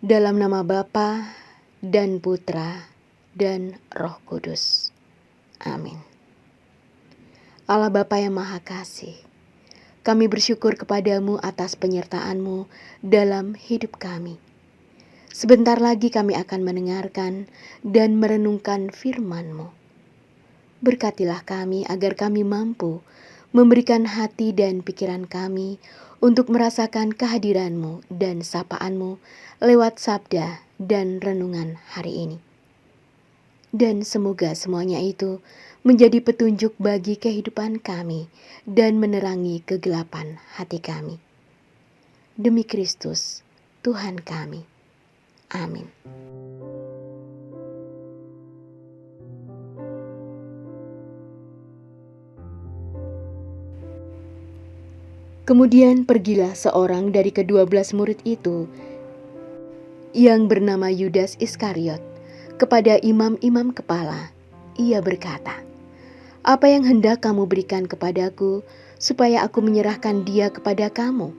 Dalam nama Bapa dan Putra dan Roh Kudus. Amin. Allah Bapa yang Maha Kasih, kami bersyukur kepadamu atas penyertaan-Mu dalam hidup kami. Sebentar lagi kami akan mendengarkan dan merenungkan firman-Mu. Berkatilah kami agar kami mampu memberikan hati dan pikiran kami untuk merasakan kehadiran-Mu dan sapaan-Mu lewat sabda dan renungan hari ini. Dan semoga semuanya itu menjadi petunjuk bagi kehidupan kami dan menerangi kegelapan hati kami. Demi Kristus, Tuhan kami. Amin. Kemudian pergilah seorang dari ke-12 murid itu yang bernama Yudas Iskariot kepada imam-imam kepala. Ia berkata, "Apa yang hendak kamu berikan kepadaku supaya aku menyerahkan dia kepada kamu?"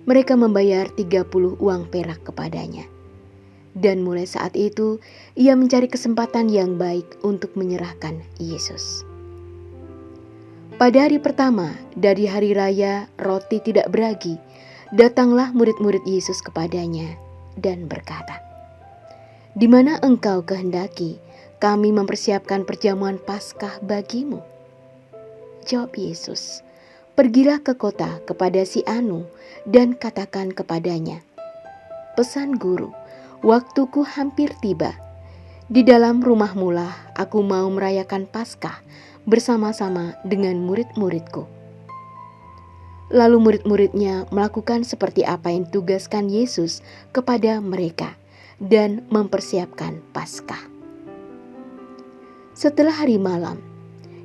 Mereka membayar 30 uang perak kepadanya. Dan mulai saat itu ia mencari kesempatan yang baik untuk menyerahkan Yesus. Pada hari pertama dari hari raya roti tidak beragi, datanglah murid-murid Yesus kepadanya dan berkata, "Di mana engkau kehendaki kami mempersiapkan perjamuan Paskah bagimu?" Jawab Yesus, "Pergilah ke kota kepada si Anu dan katakan kepadanya, pesan guru, waktuku hampir tiba. Di dalam rumahmu lah aku mau merayakan Paskah bersama-sama dengan murid-muridku." Lalu murid-muridnya melakukan seperti apa yang ditugaskan Yesus kepada mereka dan mempersiapkan Paskah. Setelah hari malam,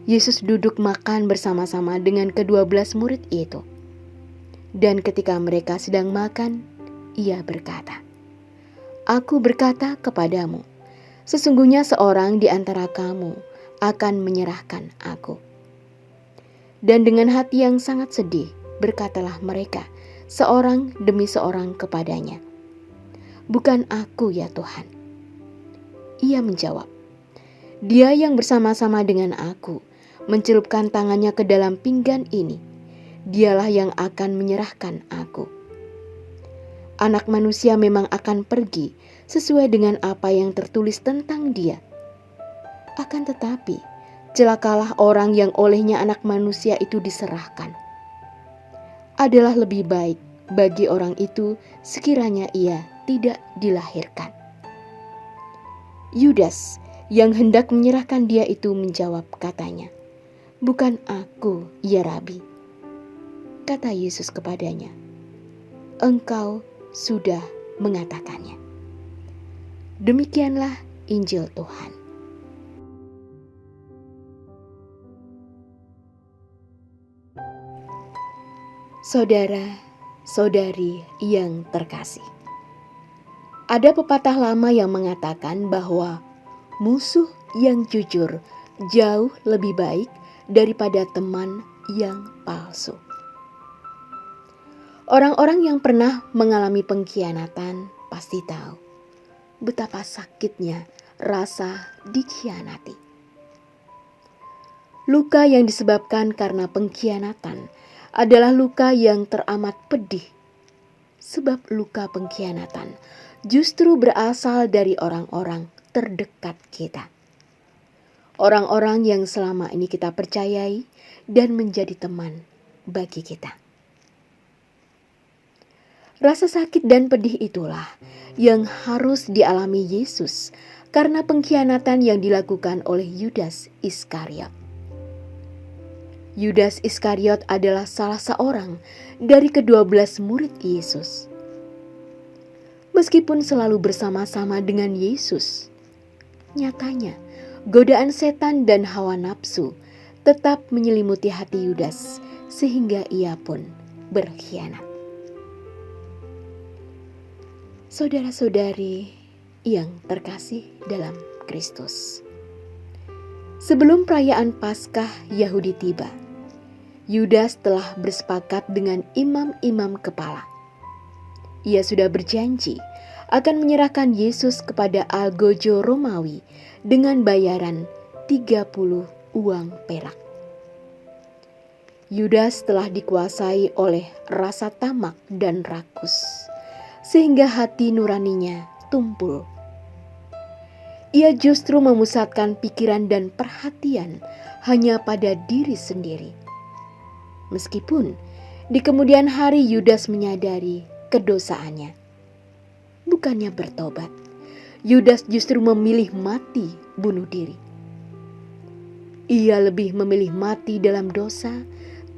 Yesus duduk makan bersama-sama dengan ke-12 murid itu. Dan ketika mereka sedang makan, ia berkata, "Aku berkata kepadamu, sesungguhnya seorang di antara kamu akan menyerahkan aku." Dan dengan hati yang sangat sedih, berkatalah mereka seorang demi seorang kepadanya, "Bukan aku ya Tuhan." Ia menjawab, "Dia yang bersama-sama dengan aku mencelupkan tangannya ke dalam pinggan ini, dialah yang akan menyerahkan aku. Anak manusia memang akan pergi sesuai dengan apa yang tertulis tentang dia. Akan tetapi, celakalah orang yang olehnya anak manusia itu diserahkan. Adalah lebih baik bagi orang itu sekiranya ia tidak dilahirkan." Yudas yang hendak menyerahkan dia itu menjawab katanya, "Bukan aku, ya Rabi." Kata Yesus kepadanya, "Engkau sudah mengatakannya." Demikianlah Injil Tuhan. Saudara-saudari yang terkasih, ada pepatah lama yang mengatakan bahwa musuh yang jujur jauh lebih baik daripada teman yang palsu. Orang-orang yang pernah mengalami pengkhianatan pasti tahu betapa sakitnya rasa dikhianati. Luka yang disebabkan karena pengkhianatan adalah luka yang teramat pedih, sebab luka pengkhianatan justru berasal dari orang-orang terdekat kita. Orang-orang yang selama ini kita percayai dan menjadi teman bagi kita. Rasa sakit dan pedih itulah yang harus dialami Yesus karena pengkhianatan yang dilakukan oleh Yudas Iskariot. Yudas Iskariot adalah salah seorang dari ke-12 murid Yesus. Meskipun selalu bersama-sama dengan Yesus, nyatanya godaan setan dan hawa nafsu tetap menyelimuti hati Yudas sehingga ia pun berkhianat. Saudara-saudari yang terkasih dalam Kristus, sebelum perayaan Paskah Yahudi tiba, Yudas telah bersepakat dengan imam-imam kepala. Ia sudah berjanji akan menyerahkan Yesus kepada algojo Romawi dengan bayaran 30 uang perak. Yudas telah dikuasai oleh rasa tamak dan rakus, sehingga hati nuraninya tumpul. Ia justru memusatkan pikiran dan perhatian hanya pada diri sendiri. Meskipun di kemudian hari Yudas menyadari kedosaannya. Bukannya bertobat, Yudas justru memilih mati bunuh diri. Ia lebih memilih mati dalam dosa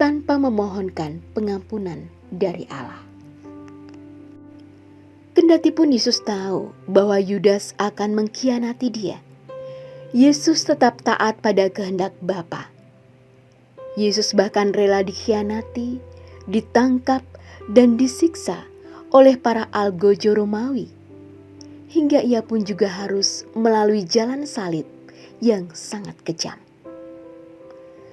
tanpa memohonkan pengampunan dari Allah. Kendatipun Yesus tahu bahwa Yudas akan mengkhianati dia, Yesus tetap taat pada kehendak Bapa. Yesus bahkan rela dikhianati, ditangkap, dan disiksa oleh para algojo Romawi, hingga ia pun juga harus melalui jalan salib yang sangat kejam.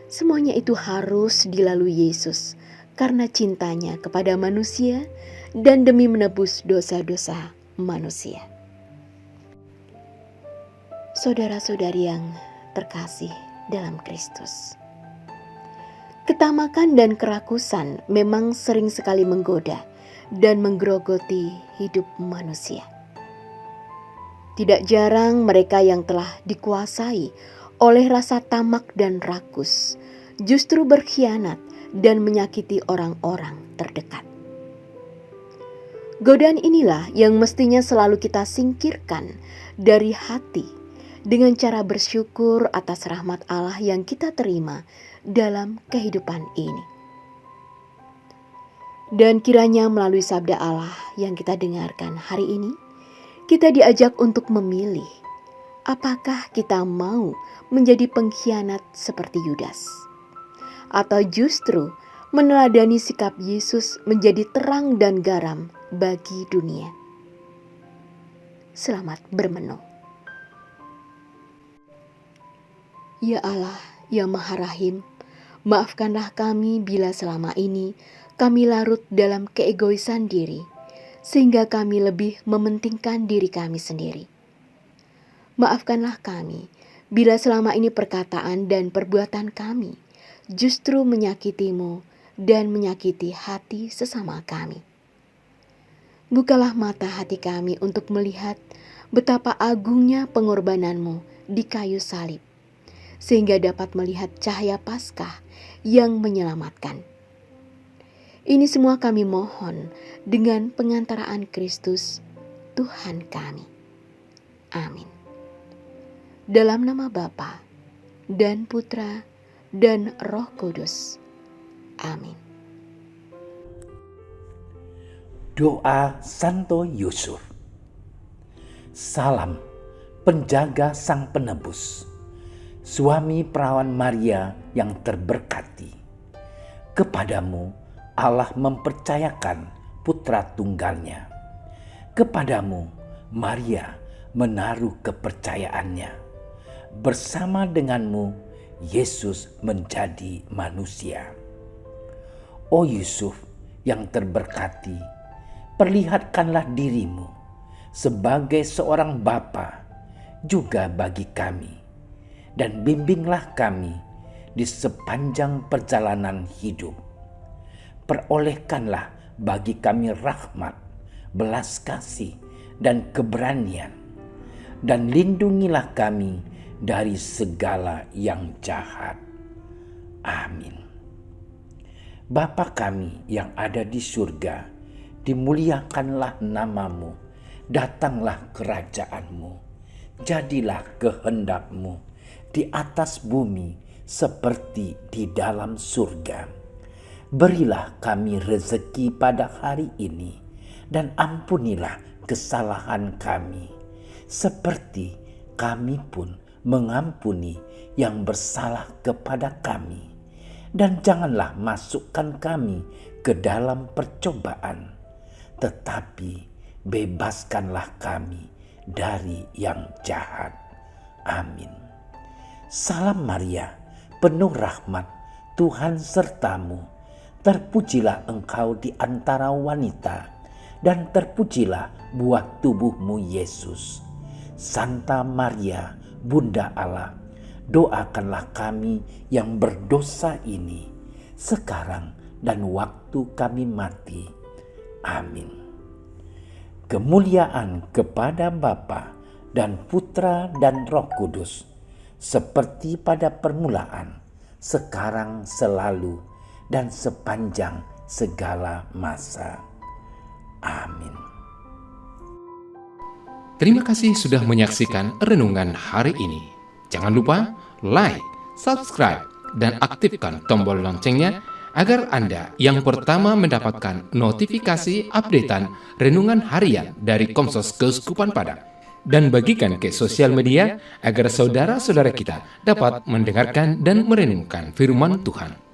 Semuanya itu harus dilalui Yesus karena cintanya kepada manusia dan demi menebus dosa-dosa manusia. Saudara-saudari yang terkasih dalam Kristus, ketamakan dan kerakusan memang sering sekali menggoda dan menggerogoti hidup manusia. Tidak jarang mereka yang telah dikuasai oleh rasa tamak dan rakus justru berkhianat dan menyakiti orang-orang terdekat. Godaan inilah yang mestinya selalu kita singkirkan dari hati dengan cara bersyukur atas rahmat Allah yang kita terima dalam kehidupan ini. Dan kiranya melalui sabda Allah yang kita dengarkan hari ini, kita diajak untuk memilih apakah kita mau menjadi pengkhianat seperti Yudas, atau justru meneladani sikap Yesus menjadi terang dan garam bagi dunia. Selamat bermenung. Ya Allah yang Maha Rahim, maafkanlah kami bila selama ini kami larut dalam keegoisan diri, sehingga kami lebih mementingkan diri kami sendiri. Maafkanlah kami bila selama ini perkataan dan perbuatan kami justru menyakiti-Mu dan menyakiti hati sesama kami. Bukalah mata hati kami untuk melihat betapa agungnya pengorbanan-Mu di kayu salib, sehingga dapat melihat cahaya Paskah yang menyelamatkan. Ini semua kami mohon dengan pengantaraan Kristus, Tuhan kami. Amin. Dalam nama Bapa dan Putra dan Roh Kudus. Amin. Doa Santo Yusuf. Salam penjaga Sang Penebus, suami perawan Maria yang terberkati. Kepadamu Allah mempercayakan putra tunggalnya. Kepadamu Maria menaruh kepercayaannya. Bersama denganmu Yesus menjadi manusia. O Yusuf yang terberkati, perlihatkanlah dirimu sebagai seorang bapa juga bagi kami, dan bimbinglah kami di sepanjang perjalanan hidup. Perolehkanlah bagi kami rahmat, belas kasih, dan keberanian, dan lindungilah kami dari segala yang jahat. Amin. Bapa kami yang ada di surga, dimuliakanlah namamu, datanglah kerajaanmu, jadilah kehendakmu di atas bumi seperti di dalam surga. Berilah kami rezeki pada hari ini, dan ampunilah kesalahan kami, seperti kami pun mengampuni yang bersalah kepada kami. Dan janganlah masukkan kami ke dalam percobaan, tetapi bebaskanlah kami dari yang jahat. Amin. Salam Maria, penuh rahmat, Tuhan sertamu. Terpujilah engkau di antara wanita, dan terpujilah buah tubuhmu Yesus. Santa Maria, Bunda Allah, doakanlah kami yang berdosa ini, sekarang dan waktu kami mati. Amin. Kemuliaan kepada Bapa dan Putra dan Roh Kudus, seperti pada permulaan, sekarang, selalu, dan sepanjang segala masa. Amin. Terima kasih sudah menyaksikan renungan hari ini. Jangan lupa like, subscribe, dan aktifkan tombol loncengnya agar Anda yang pertama mendapatkan notifikasi updatean renungan harian dari Komsos Keuskupan Padang. Dan bagikan ke sosial media agar saudara-saudara kita dapat mendengarkan dan merenungkan firman Tuhan.